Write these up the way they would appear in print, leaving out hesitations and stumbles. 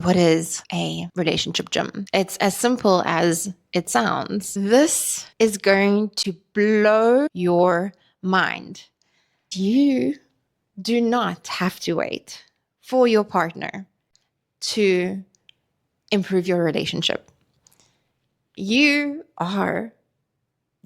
What is a relationship gym? It's as simple as it sounds. This is going to blow your mind. You do not have to wait for your partner to improve your relationship. You are,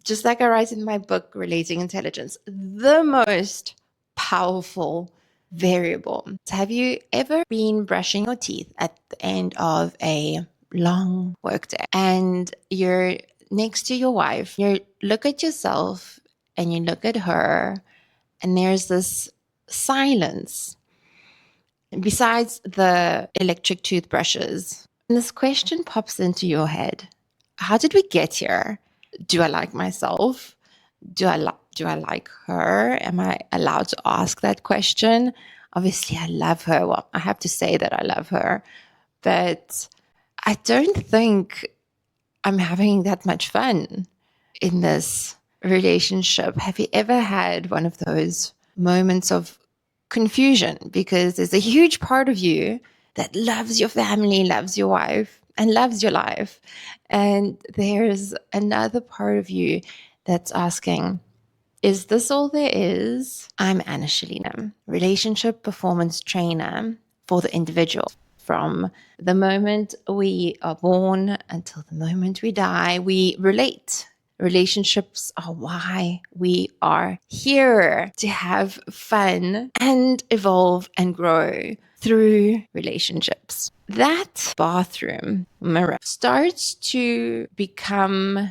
just like I write in my book, Relating Intelligence, the most powerful variable. Have you ever been brushing your teeth at the end of a long workday and you're next to your wife, you look at yourself and you look at her, and there's this silence besides the electric toothbrushes? And this question pops into your head. How did we get here? Do I like myself? Do I like her? Am I allowed to ask that question? Obviously, I love her. Well, I have to say that I love her, but I don't think I'm having that much fun in this relationship. Have you ever had one of those moments of confusion? Because there's a huge part of you that loves your family, loves your wife, and loves your life. And there's another part of you that's asking, is this all there is? I'm Anna Shilina, relationship performance trainer for the individual. From the moment we are born until the moment we die, we relate. Relationships are why we are here, to have fun and evolve and grow through relationships. That bathroom mirror starts to become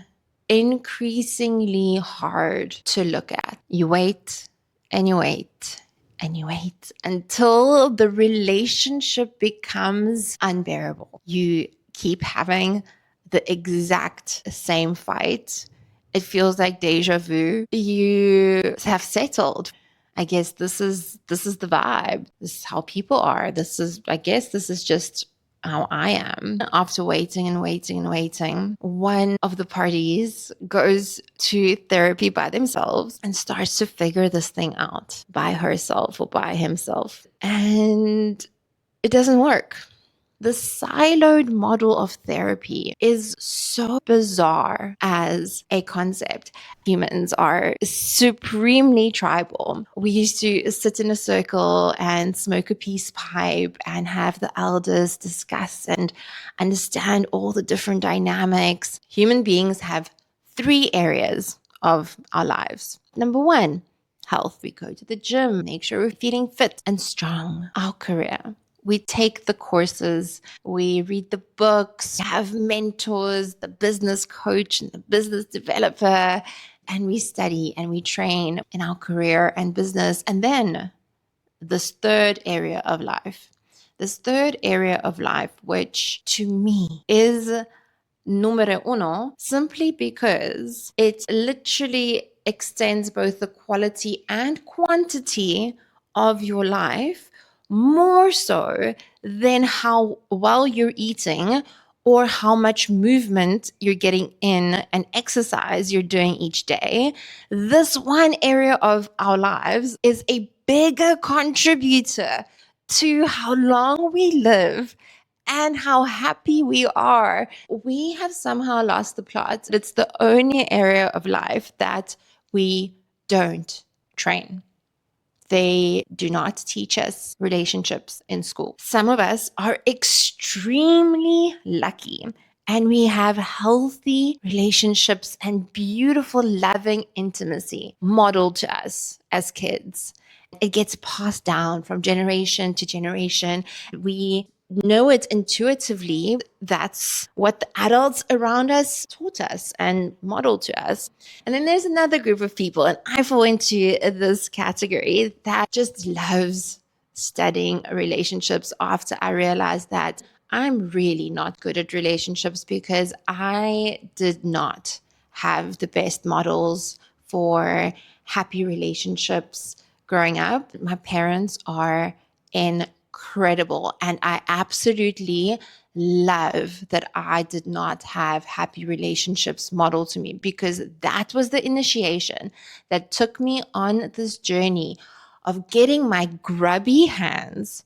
increasingly hard to look at. You wait and you wait and you wait until the relationship becomes unbearable. You keep having the exact same fight. It feels like deja vu. You have settled. I guess this is the vibe. This is how people are. This is just how I am. After waiting and waiting and waiting, one of the parties goes to therapy by themselves and starts to figure this thing out by herself or by himself. And it doesn't work. The siloed model of therapy is so bizarre as a concept. Humans are supremely tribal. We used to sit in a circle and smoke a peace pipe and have the elders discuss and understand all the different dynamics. Human beings have 3 areas of our lives. Number 1, health. We go to the gym, make sure we're feeling fit and strong. Our career. We take the courses, we read the books, have mentors, the business coach and the business developer, and we study and we train in our career and business. And then this third area of life, which to me is numero uno, simply because it literally extends both the quality and quantity of your life, more so than how well you're eating or how much movement you're getting in and exercise you're doing each day. This one area of our lives is a bigger contributor to how long we live and how happy we are. We have somehow lost the plot. It's the only area of life that we don't train. They do not teach us relationships in school. Some of us are extremely lucky and we have healthy relationships and beautiful, loving intimacy modeled to us as kids. It gets passed down from generation to generation. We know it intuitively. That's what the adults around us taught us and modeled to us. And then there's another group of people, and I fall into this category, that just loves studying relationships after I realized that I'm really not good at relationships because I did not have the best models for happy relationships growing up. My parents are incredible, and I absolutely love that I did not have happy relationships modeled to me, because that was the initiation that took me on this journey of getting my grubby hands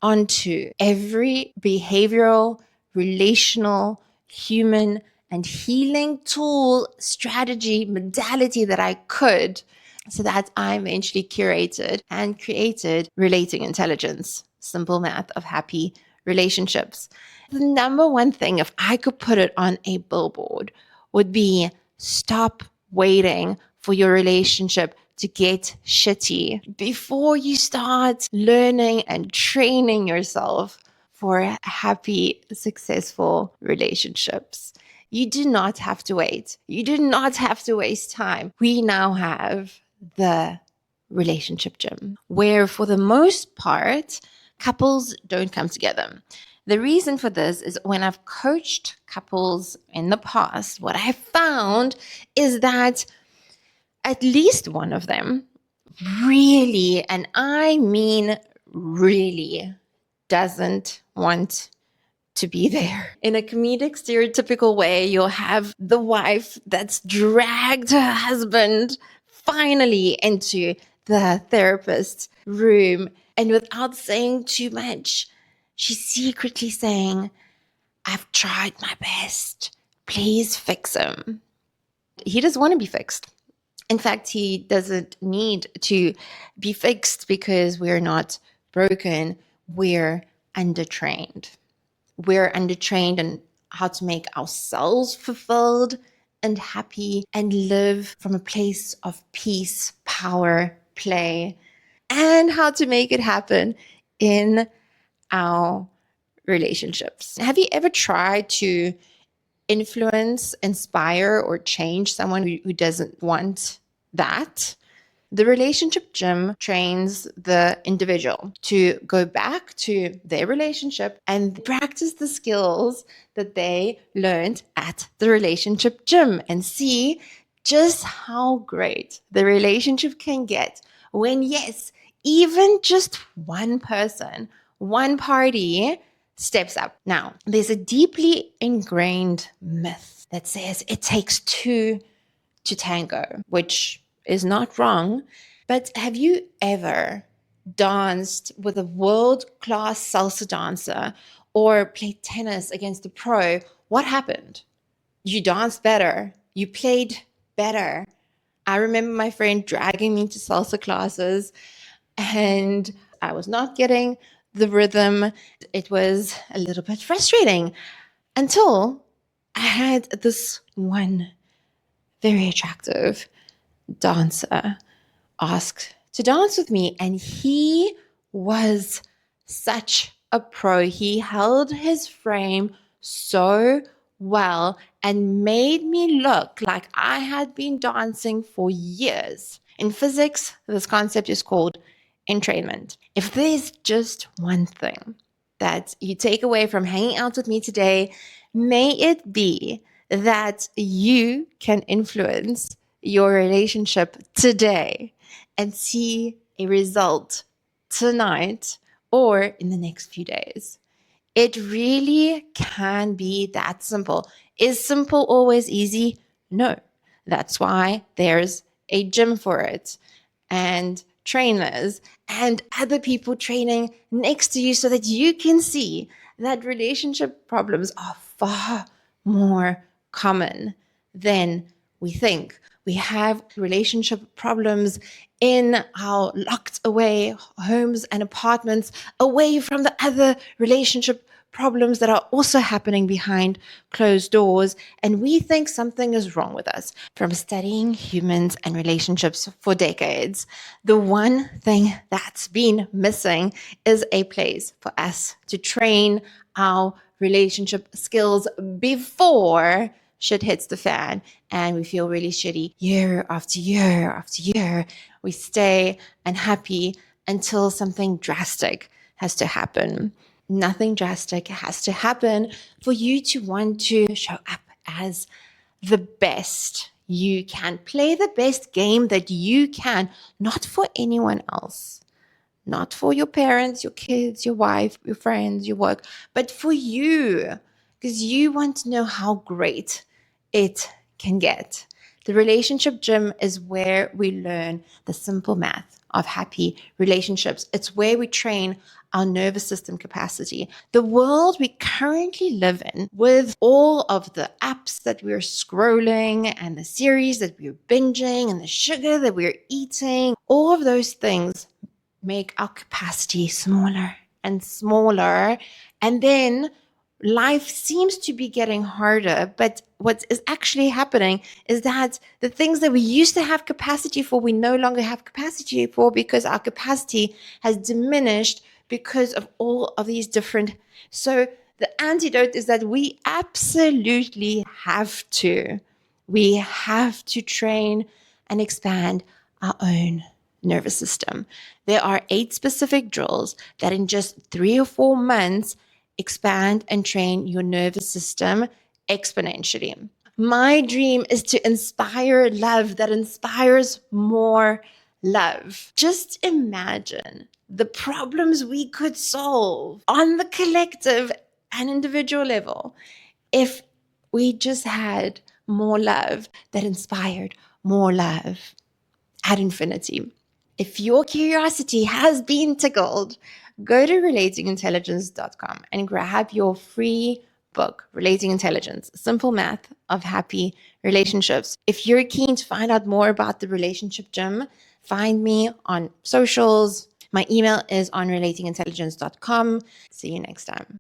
onto every behavioral, relational, human, and healing tool, strategy, modality that I could, so that I eventually curated and created Relating Intelligence, simple math of happy relationships. The number one thing, if I could put it on a billboard, would be stop waiting for your relationship to get shitty before you start learning and training yourself for happy, successful relationships. You do not have to wait. You do not have to waste time. We now have the relationship gym, where for the most part, couples don't come together. The reason for this is when I've coached couples in the past, what I found is that at least one of them really, and I mean really, doesn't want to be there. In a comedic, stereotypical way, you'll have the wife that's dragged her husband finally into the therapist's room, and without saying too much, she's secretly saying, "I've tried my best. Please fix him." He doesn't want to be fixed. In fact, he doesn't need to be fixed because we're not broken. We're undertrained. We're undertrained in how to make ourselves fulfilled and happy and live from a place of peace, power, play, and how to make it happen in our relationships. Have you ever tried to influence, inspire, or change someone who doesn't want that? The relationship gym trains the individual to go back to their relationship and practice the skills that they learned at the relationship gym and see just how great the relationship can get when, yes, even just one person, one party steps up. Now, there's a deeply ingrained myth that says it takes two to tango, which is not wrong. But have you ever danced with a world-class salsa dancer or played tennis against a pro? What happened? You danced better. You played better. I remember my friend dragging me to salsa classes and I was not getting the rhythm. It was a little bit frustrating until I had this one very attractive dancer asked to dance with me, and he was such a pro. He held his frame so well and made me look like I had been dancing for years. In physics, this concept is called entrainment. If there's just one thing that you take away from hanging out with me today, may it be that you can influence your relationship today and see a result tonight or in the next few days. It really can be that simple. Is simple always easy? No. That's why there's a gym for it and trainers and other people training next to you so that you can see that relationship problems are far more common than we think. We have relationship problems in our locked away homes and apartments, away from the other relationship problems that are also happening behind closed doors, and we think something is wrong with us. From studying humans and relationships for decades, the one thing that's been missing is a place for us to train our relationship skills before shit hits the fan and we feel really shitty year after year after year. We stay unhappy until something drastic has to happen. Nothing drastic has to happen for you to want to show up as the best you can. Play the best game that you can, not for anyone else, not for your parents, your kids, your wife, your friends, your work, but for you, because you want to know how great it can get. The relationship gym is where we learn the simple math of happy relationships. It's where we train our nervous system capacity. The world we currently live in, with all of the apps that we're scrolling and the series that we're binging and the sugar that we're eating, all of those things make our capacity smaller and smaller. And then life seems to be getting harder. But what is actually happening is that the things that we used to have capacity for, we no longer have capacity for, because our capacity has diminished because of all of these different. So the antidote is that we absolutely have to. We have to train and expand our own nervous system. There are 8 specific drills that in just 3 or 4 months expand and train your nervous system exponentially. My dream is to inspire love that inspires more love. Just imagine the problems we could solve on the collective and individual level if we just had more love that inspired more love ad infinity. If your curiosity has been tickled, go to relatingintelligence.com and grab your free book, Relating Intelligence, Simple Math of Happy Relationships. If you're keen to find out more about the Relationship Gym, find me on socials. My email is on relatingintelligence.com. See you next time.